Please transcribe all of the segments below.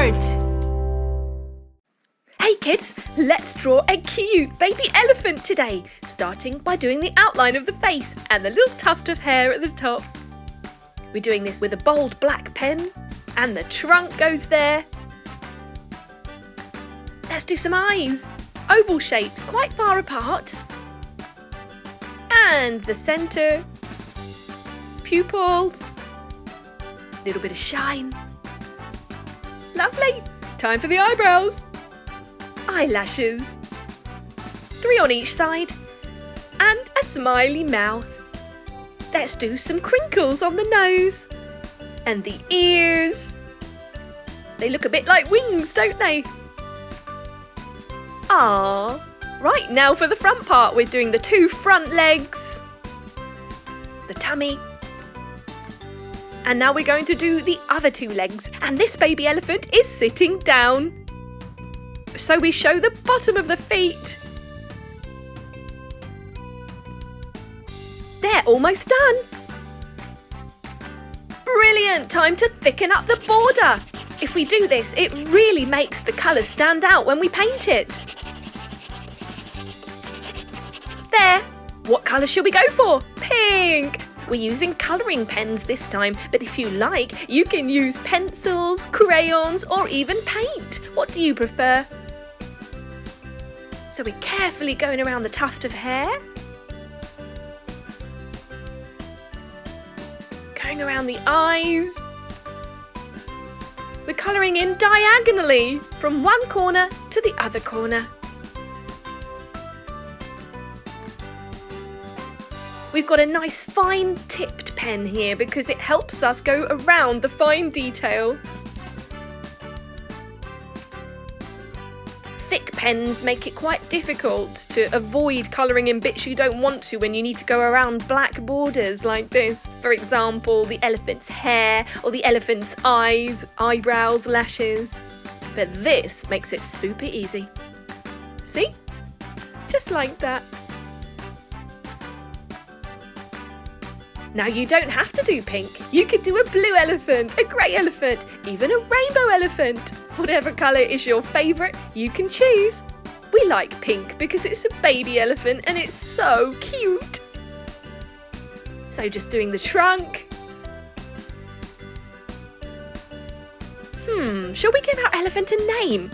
Art! Hey kids, let's draw a cute baby elephant today, starting by doing the outline of the face and the little tuft of hair at the top. We're doing this with a bold black pen, and the trunk goes there. Let's do some eyes, oval shapes quite far apart. And the centre, pupils, a little bit of shine. Lovely! Time for the eyebrows. Eyelashes. 3 on each side. And a smiley mouth. Let's do some crinkles on the nose. And the ears. They look a bit like wings, don't they? Ah. Right, now for the front part. We're doing the 2 front legs. The tummy. And now we're going to do the other 2 legs. And this baby elephant is sitting down. So we show the bottom of the feet. They're almost done. Brilliant! Time to thicken up the border. If we do this, it really makes the colours stand out when we paint it. There! What colour should we go for? Pink! We're using colouring pens this time, but if you like, you can use pencils, crayons, or even paint. What do you prefer? So we're carefully going around the tuft of hair. Going around the eyes. We're colouring in diagonally from one corner to the other corner. We've got a nice fine tipped pen here because it helps us go around the fine detail. Thick pens make it quite difficult to avoid colouring in bits you don't want to when you need to go around black borders like this. For example, the elephant's hair or the elephant's eyes, eyebrows, lashes. But this makes it super easy. See? Just like that. Now you don't have to do pink. You could do a blue elephant, a grey elephant, even a rainbow elephant. Whatever colour is your favourite, you can choose. We like pink because it's a baby elephant and it's so cute. So just doing the trunk. Shall we give our elephant a name?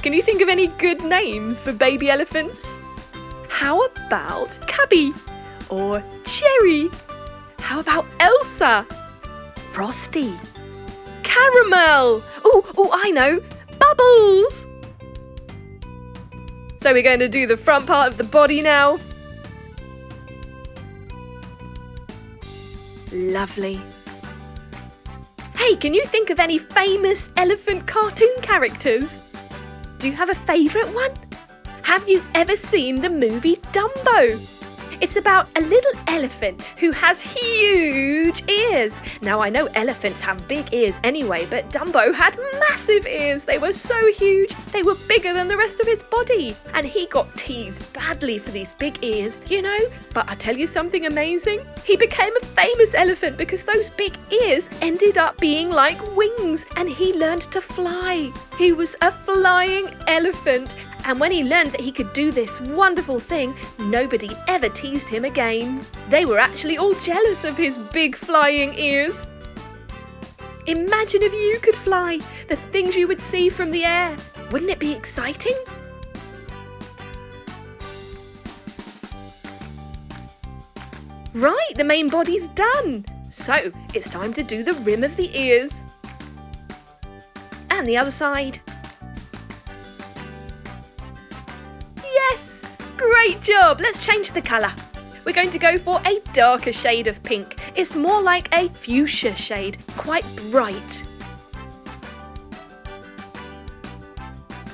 Can you think of any good names for baby elephants? How about Cubby or Cherry? How about Elsa? Frosty? Caramel? Oh, I know. Bubbles! So we're going to do the front part of the body now. Lovely. Hey, can you think of any famous elephant cartoon characters? Do you have a favourite one? Have you ever seen the movie Dumbo? It's about a little elephant who has huge ears. Now, I know elephants have big ears anyway, but Dumbo had massive ears. They were so huge, they were bigger than the rest of his body. And he got teased badly for these big ears, you know. But I'll tell you something amazing. He became a famous elephant because those big ears ended up being like wings, and he learned to fly. He was a flying elephant. And when he learned that he could do this wonderful thing, nobody ever teased him again. They were actually all jealous of his big flying ears. Imagine if you could fly, the things you would see from the air. Wouldn't it be exciting? Right, the main body's done. So it's time to do the rim of the ears. And the other side. Yes! Great job! Let's change the colour. We're going to go for a darker shade of pink. It's more like a fuchsia shade, quite bright.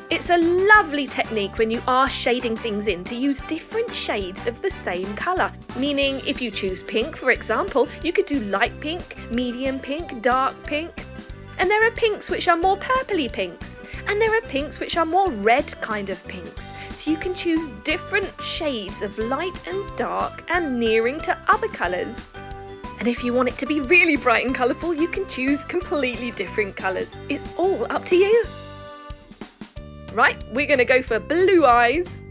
It's a lovely technique when you are shading things in to use different shades of the same colour. Meaning, if you choose pink, for example, you could do light pink, medium pink, dark pink. And there are pinks which are more purpley pinks. And there are pinks which are more red kind of pinks. So you can choose different shades of light and dark and nearing to other colours. And if you want it to be really bright and colourful, you can choose completely different colours. It's all up to you. Right, we're going to go for blue eyes.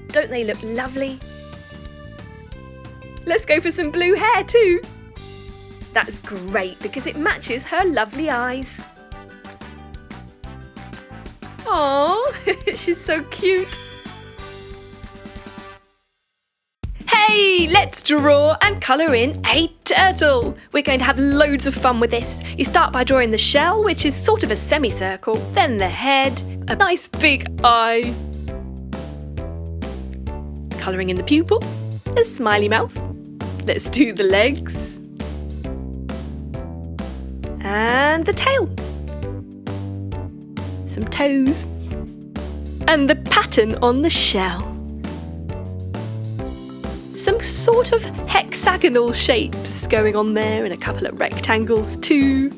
Don't they look lovely? Let's go for some blue hair too. That's great because it matches her lovely eyes. Aww, she's so cute. Hey, let's draw and colour in a turtle. We're going to have loads of fun with this. You start by drawing the shell, which is sort of a semicircle, then the head, a nice big eye. Colouring in the pupil, a smiley mouth. Let's do the legs. And the tail. Some toes. And the pattern on the shell. Some sort of hexagonal shapes going on there and a couple of rectangles too.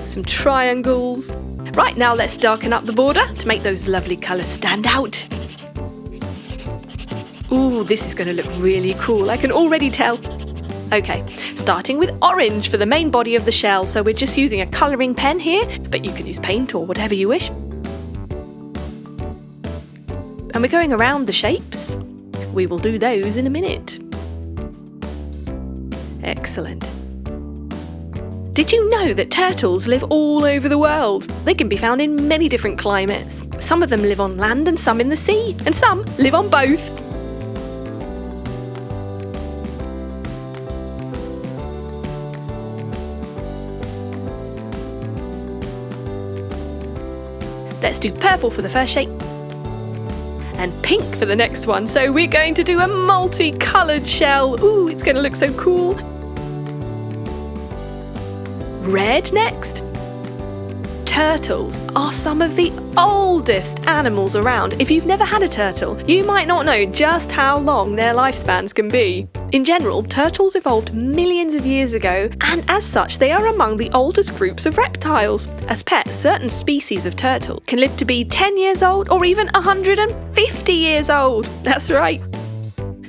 Some triangles. Right, now let's darken up the border to make those lovely colours stand out. Ooh, this is going to look really cool, I can already tell. Okay, starting with orange for the main body of the shell, so we're just using a colouring pen here, but you can use paint or whatever you wish. And we're going around the shapes. We will do those in a minute. Excellent. Did you know that turtles live all over the world? They can be found in many different climates. Some of them live on land and some in the sea, and some live on both. Let's do purple for the first shape. And pink for the next one. So we're going to do a multicoloured shell. Ooh, it's going to look so cool. Red next. Turtles are some of the oldest animals around. If you've never had a turtle, you might not know just how long their lifespans can be. In general, turtles evolved millions of years ago, and as such, they are among the oldest groups of reptiles. As pets, certain species of turtle can live to be 10 years old or even 150 years old. That's right.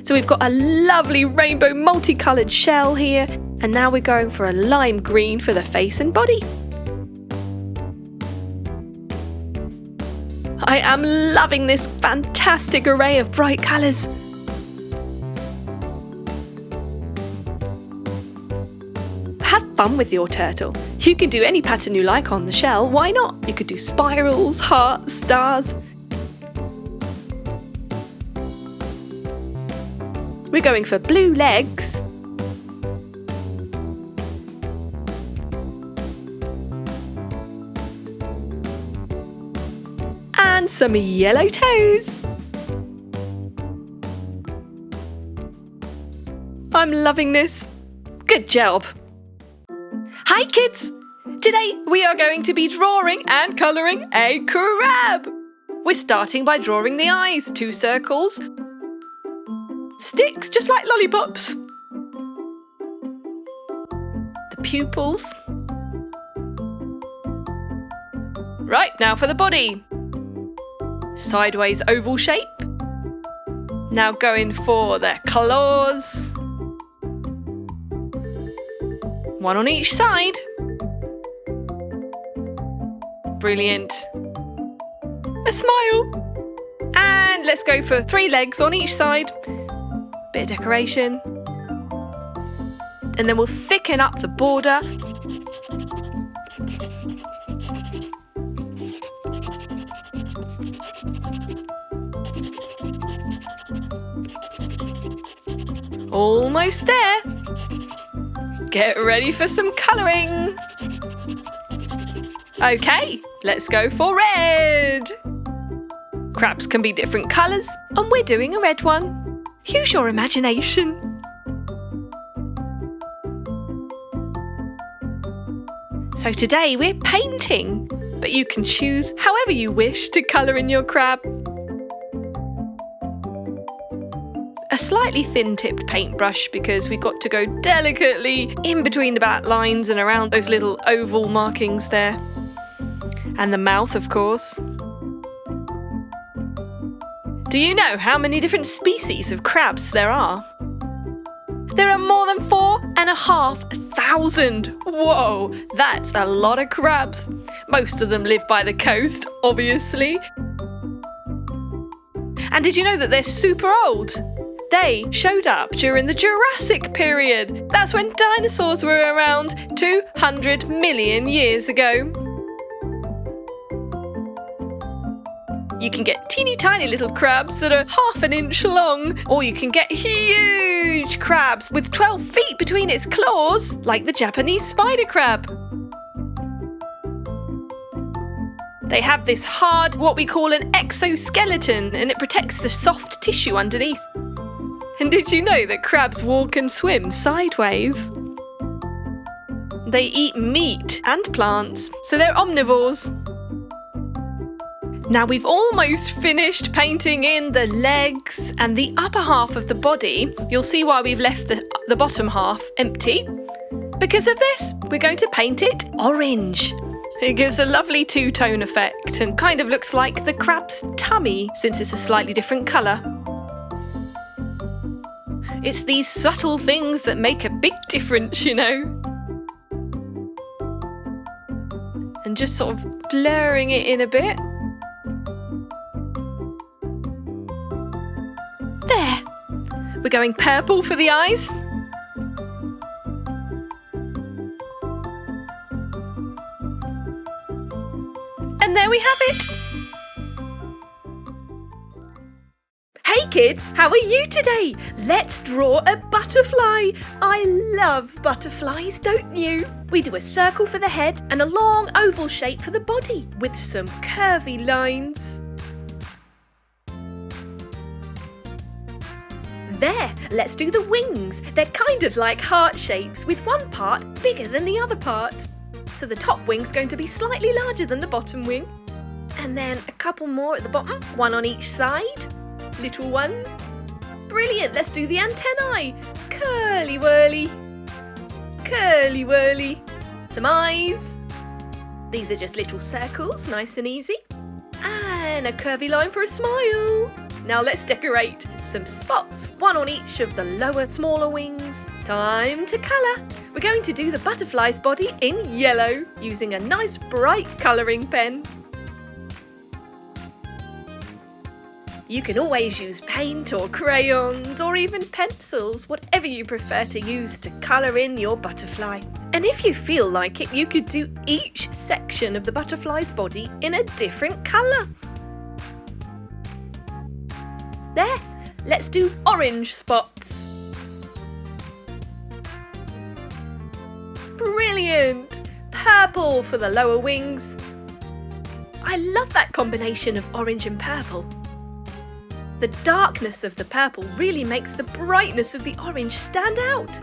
So we've got a lovely rainbow multicoloured shell here, and now we're going for a lime green for the face and body. I am loving this fantastic array of bright colours. Have fun with your turtle. You can do any pattern you like on the shell, why not? You could do spirals, hearts, stars. We're going for blue legs. And some yellow toes. I'm loving this. Good job. Hi kids! Today we are going to be drawing and colouring a crab. We're starting by drawing the eyes, 2 circles, sticks just like lollipops, the pupils. Right, now for the body. Sideways oval shape. Now going for the claws. One on each side. Brilliant. A smile. And let's go for 3 legs on each side. Bit of decoration. And then we'll thicken up the border. Almost there. Get ready for some colouring. Okay, let's go for red. Crabs can be different colours, and we're doing a red one. Use your imagination. So today we're painting, but you can choose however you wish to colour in your crab. A slightly thin-tipped paintbrush because we've got to go delicately in between the back lines and around those little oval markings there. And the mouth, of course. Do you know how many different species of crabs there are? There are more than 4,500. Whoa, that's a lot of crabs. Most of them live by the coast, obviously. And did you know that they're super old? They showed up during the Jurassic period. That's when dinosaurs were around 200 million years ago. You can get teeny tiny little crabs that are half an inch long, or you can get huge crabs with 12 feet between its claws, like the Japanese spider crab. They have this hard, what we call an exoskeleton, and it protects the soft tissue underneath. And did you know that crabs walk and swim sideways? They eat meat and plants, so they're omnivores. Now we've almost finished painting in the legs and the upper half of the body. You'll see why we've left the bottom half empty. Because of this, we're going to paint it orange. It gives a lovely two-tone effect and kind of looks like the crab's tummy since it's a slightly different colour. It's these subtle things that make a big difference, you know. And just sort of blurring it in a bit. There! We're going purple for the eyes. And there we have it! Hey kids, how are you today? Let's draw a butterfly. I love butterflies, don't you? We do a circle for the head and a long oval shape for the body with some curvy lines. There, let's do the wings. They're kind of like heart shapes with one part bigger than the other part. So the top wing's going to be slightly larger than the bottom wing. And then a couple more at the bottom, one on each side. Little one. Brilliant, let's do the antennae. Curly whirly. Curly whirly. Some eyes. These are just little circles, nice and easy. And a curvy line for a smile. Now let's decorate. Some spots, one on each of the lower, smaller wings. Time to colour. We're going to do the butterfly's body in yellow using a nice bright colouring pen. You can always use paint or crayons or even pencils, whatever you prefer to use to colour in your butterfly. And if you feel like it, you could do each section of the butterfly's body in a different colour. There, let's do orange spots. Brilliant! Purple for the lower wings. I love that combination of orange and purple. The darkness of the purple really makes the brightness of the orange stand out.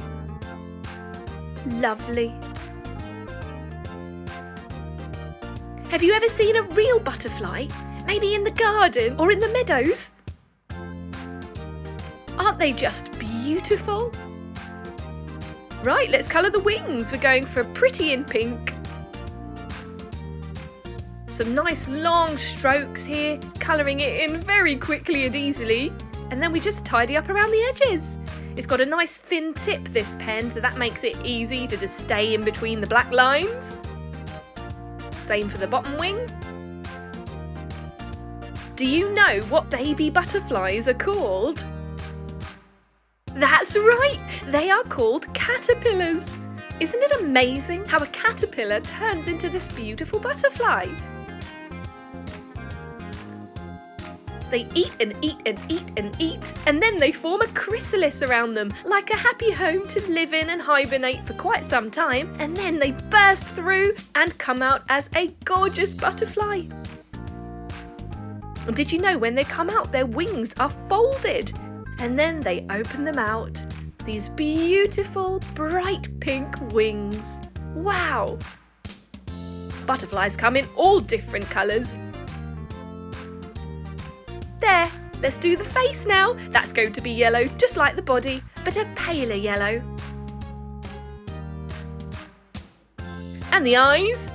Lovely. Have you ever seen a real butterfly? Maybe in the garden or in the meadows? Aren't they just beautiful? Right, let's colour the wings. We're going for pretty in pink. Some nice long strokes here, colouring it in very quickly and easily. And then we just tidy up around the edges. It's got a nice thin tip, this pen, so that makes it easy to just stay in between the black lines. Same for the bottom wing. Do you know what baby butterflies are called? That's right, they are called caterpillars. Isn't it amazing how a caterpillar turns into this beautiful butterfly? They eat and eat and eat and eat, and then they form a chrysalis around them, like a happy home to live in and hibernate for quite some time, and then they burst through and come out as a gorgeous butterfly. And did you know when they come out, their wings are folded, and then they open them out. These beautiful, bright pink wings. Wow! Butterflies come in all different colours. There, let's do the face now. That's going to be yellow, just like the body, but a paler yellow. And the eyes.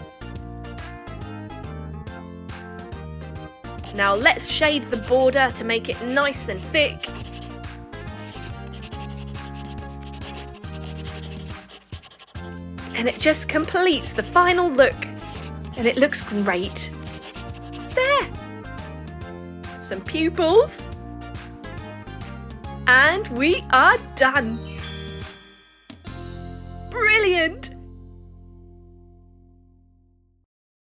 Now let's shade the border to make it nice and thick. And it just completes the final look. And it looks great. There! Some pupils. And we are done. Brilliant!